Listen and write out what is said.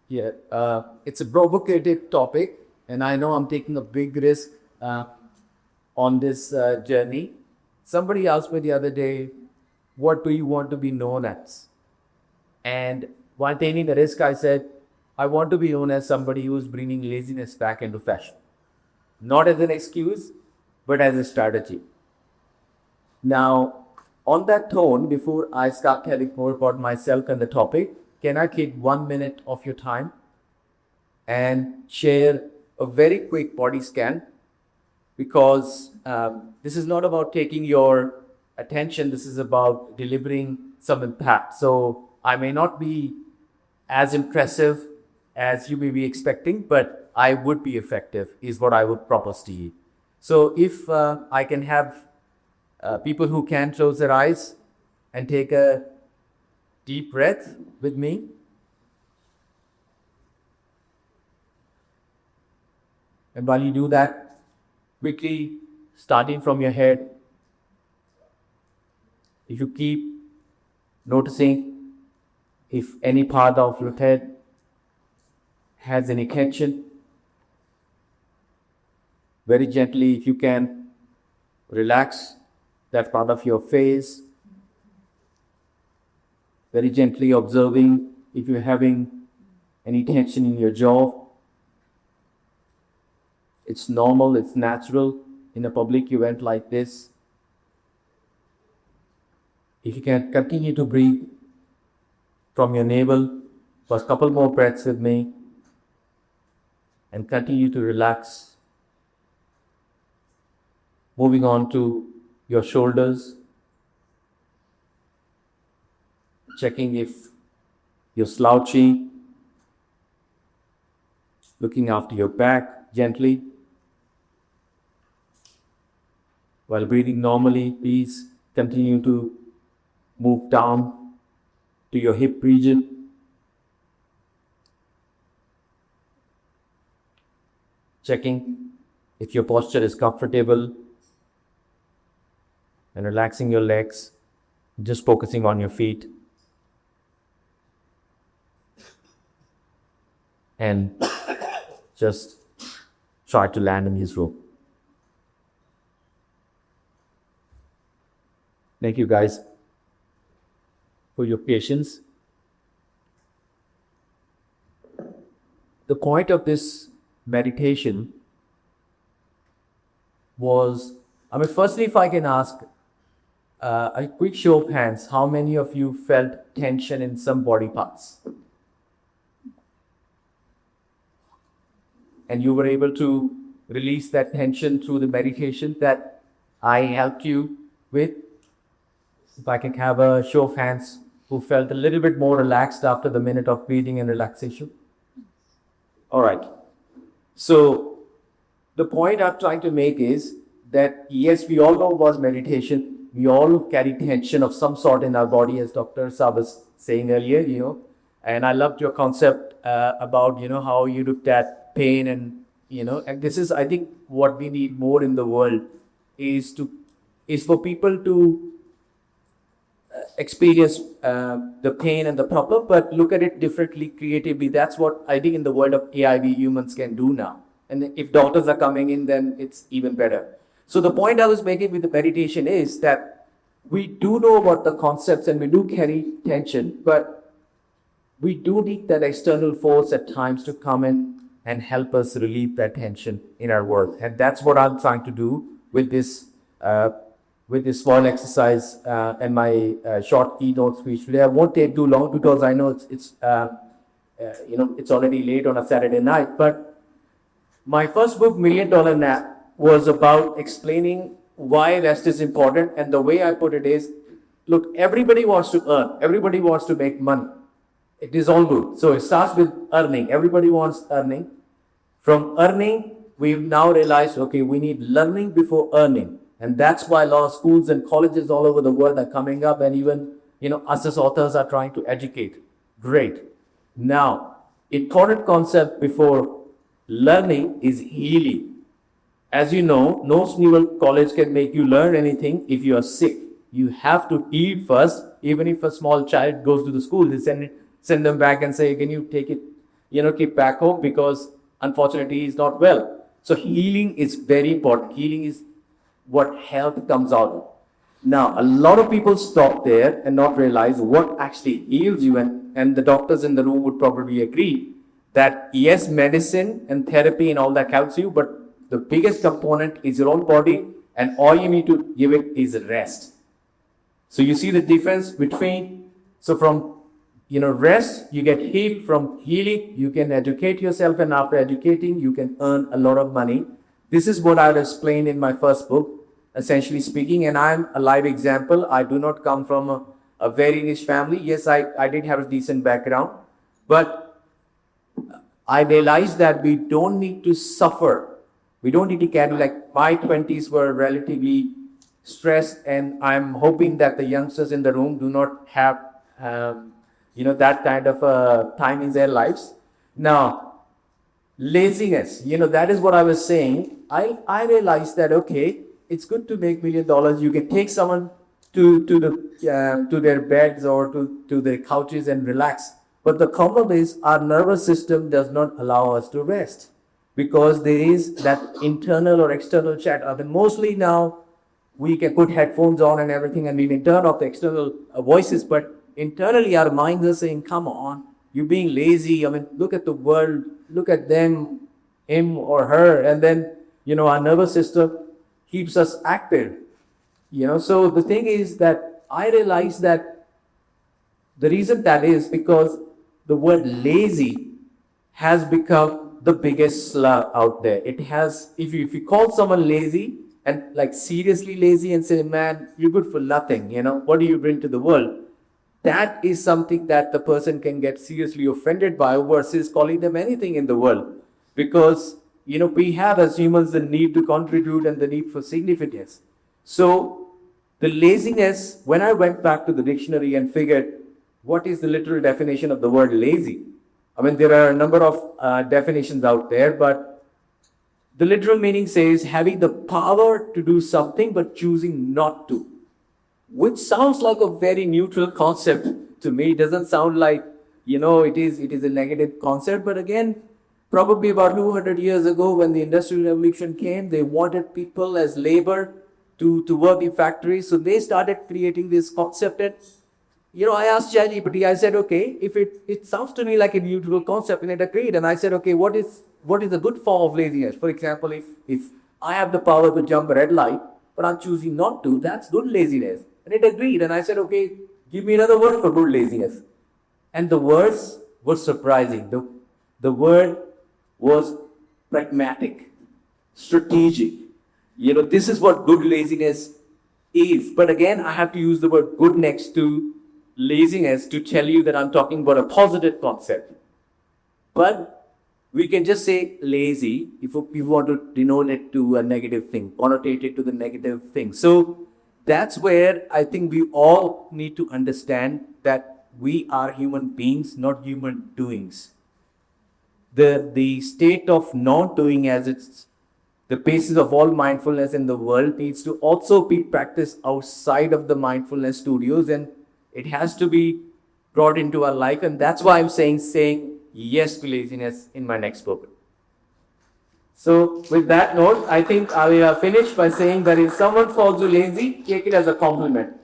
Yeah, it's a provocative topic, and I know I'm taking a big risk on this journey. Somebody asked me the other day, what do you want to be known as? And while taking the risk, I said, I want to be known as somebody who's bringing laziness back into fashion. Not as an excuse, but as a strategy. Now, on that tone, before I start telling more about myself and the topic, can I take 1 minute of your time and share a very quick body scan? Because this is not about taking your attention, this is about delivering some impact. So I may not be as impressive as you may be expecting, but I would be effective, is what I would propose to you. So if I can have people who can close their eyes and take a deep breath with me. And while you do that, quickly starting from your head, if you keep noticing if any part of your head has any tension, very gently, if you can, relax that part of your face, very gently observing if you're having any tension in your jaw. It's normal, it's natural in a public event like this. If you can continue to breathe from your navel for a couple more breaths with me, and continue to relax. Moving on to your shoulders, checking if you're slouching, looking after your back gently. While breathing normally, please continue to move down to your hip region. Checking if your posture is comfortable and relaxing your legs, just focusing on your feet. And just try to land in his rope. Thank you guys for your patience. The point of this meditation was, firstly, if I can ask a quick show of hands, how many of you felt tension in some body parts? And you were able to release that tension through the meditation that I helped you with? If I can have a show of hands who felt a little bit more relaxed after the minute of breathing and relaxation. All right. So the point I'm trying to make is that yes, we all know about meditation. We all carry tension of some sort in our body, as Dr. Saab was saying earlier, and I loved your concept about, how you looked at pain and this is, I think, what we need more in the world is for people to experience the pain and the problem, but look at it differently, creatively. That's what I think in the world of AI we humans can do now. And if doctors are coming in, then it's even better. So the point I was making with the meditation is that we do know about the concepts and we do carry tension, but we do need that external force at times to come in and help us relieve that tension in our work. And that's what I'm trying to do with this small exercise and my short keynote speech today. I won't take too long because I know it's already late on a Saturday night. But my first book, $1 Million Nap, was about explaining why rest is important. And the way I put it is, look, everybody wants to earn. Everybody wants to make money. It is all good. So it starts with earning. Everybody wants earning. From earning, we've now realized, okay, we need learning before earning. And that's why a lot of schools and colleges all over the world are coming up, and even, us as authors are trying to educate. Great. Now, important concept before learning is healing. As you know, no single college can make you learn anything if you are sick. You have to heal first. Even if a small child goes to the school, they send them back and say, can you take it keep back home because unfortunately he's not well. So healing is very important. Healing is what health comes out of. Now, a lot of people stop there and not realize what actually heals you. And the doctors in the room would probably agree that yes, medicine and therapy and all that helps you, but the biggest component is your own body, and all you need to give it is rest. So you see the difference between, so from rest, you get healed. From healing, you can educate yourself, and after educating, you can earn a lot of money. This is what I've explained in my first book, essentially speaking, and I'm a live example. I do not come from a very rich family. Yes, I did have a decent background, but I realized that we don't need to suffer. We don't need to carry, like my 20s were relatively stressed, and I'm hoping that the youngsters in the room do not have that kind of time in their lives. Now, laziness, that is what I was saying. I realized that, okay, it's good to make $1 million. You can take someone to their beds or to their couches and relax. But the problem is our nervous system does not allow us to rest because there is that internal or external chatter. But mostly now we can put headphones on and everything, and we can turn off the external voices, but internally our minds are saying, come on, you're being lazy. I mean, look at the world, look at them, him or her. And then, our nervous system keeps us active. So the thing is that I realized that the reason that is because the word lazy has become the biggest slur out there. It has, if you call someone lazy and like seriously lazy and say, man, you're good for nothing, what do you bring to the world? That is something that the person can get seriously offended by versus calling them anything in the world. Because, we have as humans the need to contribute and the need for significance. So the laziness, when I went back to the dictionary and figured what is the literal definition of the word lazy? I mean, there are a number of definitions out there, but the literal meaning says having the power to do something but choosing not to. Which sounds like a very neutral concept to me. It doesn't sound like, it is a negative concept. But again, probably about 200 years ago when the Industrial Revolution came, they wanted people as labor to work in factories. So they started creating this concept. And, I asked ChatGPT, I said, okay, if it sounds to me like a neutral concept, and it agreed. And I said, okay, what is a good form of laziness? For example, if I have the power to jump a red light, but I'm choosing not to, that's good laziness. And it agreed. And I said, okay, give me another word for good laziness. And the words were surprising. The word was pragmatic, strategic. This is what good laziness is. But again, I have to use the word good next to laziness to tell you that I'm talking about a positive concept. But we can just say lazy if we want to denote it to a negative thing, connotate it to the negative thing. So that's where I think we all need to understand that we are human beings, not human doings. The state of not doing, as it's the basis of all mindfulness in the world, needs to also be practiced outside of the mindfulness studios, and it has to be brought into our life. And that's why I'm saying yes to laziness in my next book. So with that note, I think I will finish by saying that if someone calls you lazy, take it as a compliment.